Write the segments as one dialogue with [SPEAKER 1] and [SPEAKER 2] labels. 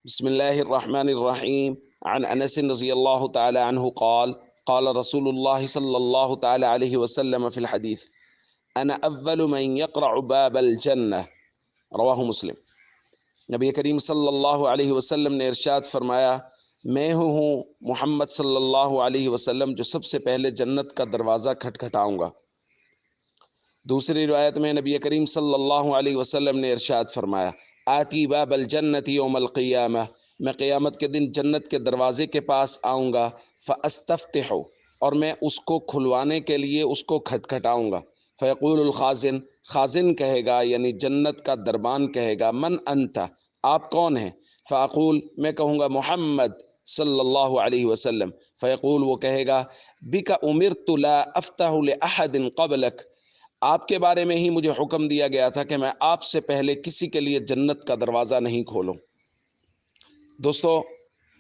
[SPEAKER 1] بسم الله الرحمن الرحيم. عن أنس رضي الله تعالى عنه قال قال رسول الله صلى الله تعالى عليه وسلم في الحديث أنا أول من يقرع باب الجنة رواہ مسلم۔ نبی کریم صلی اللہ علیہ وسلم نے ارشاد فرمایا، میں ہوں محمد صلی اللہ علیہ وسلم جو سب سے پہلے جنت کا دروازہ کھٹکھٹاؤں گا۔ دوسری روایت میں نبی کریم صلی اللہ علیہ وسلم نے ارشاد فرمایا، آتی باب الجنت یوم القیامہ، میں قیامت کے دن جنت کے دروازے کے پاس آؤں گا، فاستفتح، اور میں اس کو کھلوانے کے لیے اس کو کھٹکھٹاؤں گا، فیقول الخازن، خازن کہے گا یعنی جنت کا دربان کہے گا، من انت، آپ کون ہیں؟ فاقول، میں کہوں گا محمد صلی اللہ علیہ وسلم، فیقول، وہ کہے گا بک امرت لا افتح لاحد قبلک، آپ کے بارے میں ہی مجھے حکم دیا گیا تھا کہ میں آپ سے پہلے کسی کے لیے جنت کا دروازہ نہیں کھولوں۔ دوستو،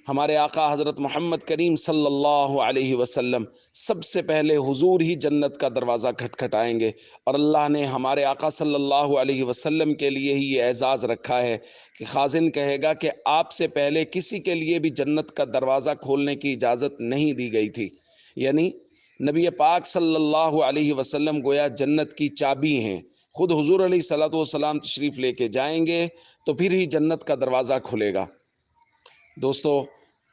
[SPEAKER 1] ہمارے آقا حضرت محمد کریم صلی اللہ علیہ وسلم سب سے پہلے حضور ہی جنت کا دروازہ کھٹکھٹائیں گے، اور اللہ نے ہمارے آقا صلی اللہ علیہ وسلم کے لیے ہی یہ اعزاز رکھا ہے کہ خازن کہے گا کہ آپ سے پہلے کسی کے لیے بھی جنت کا دروازہ کھولنے کی اجازت نہیں دی گئی تھی، یعنی نبی پاک صلی اللہ علیہ وسلم گویا جنت کی چابی ہیں، خود حضور علیہ الصلوۃ والسلام تشریف لے کے جائیں گے تو پھر ہی جنت کا دروازہ کھلے گا۔ دوستو،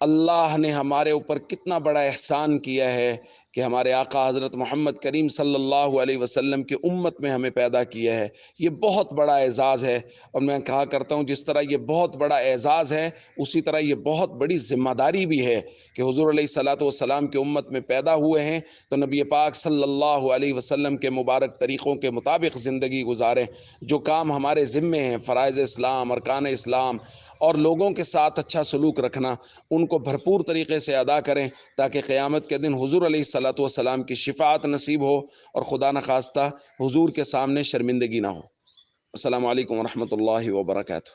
[SPEAKER 1] اللہ نے ہمارے اوپر کتنا بڑا احسان کیا ہے کہ ہمارے آقا حضرت محمد کریم صلی اللہ علیہ وسلم کی امت میں ہمیں پیدا کیا ہے، یہ بہت بڑا اعزاز ہے۔ اور میں کہا کرتا ہوں جس طرح یہ بہت بڑا اعزاز ہے، اسی طرح یہ بہت بڑی ذمہ داری بھی ہے کہ حضور علیہ الصلوۃ والسلام کی امت میں پیدا ہوئے ہیں تو نبی پاک صلی اللہ علیہ وسلم کے مبارک طریقوں کے مطابق زندگی گزاریں۔ جو کام ہمارے ذمے ہیں، فرائض اسلام، ارکان اسلام اور لوگوں کے ساتھ اچھا سلوک رکھنا، ان کو بھرپور طریقے سے ادا کریں تاکہ قیامت کے دن حضور علیہ الصلوۃ والسلام کی شفاعت نصیب ہو اور خدا نخواستہ حضور کے سامنے شرمندگی نہ ہو۔ السلام علیکم ورحمۃ اللہ وبرکاتہ۔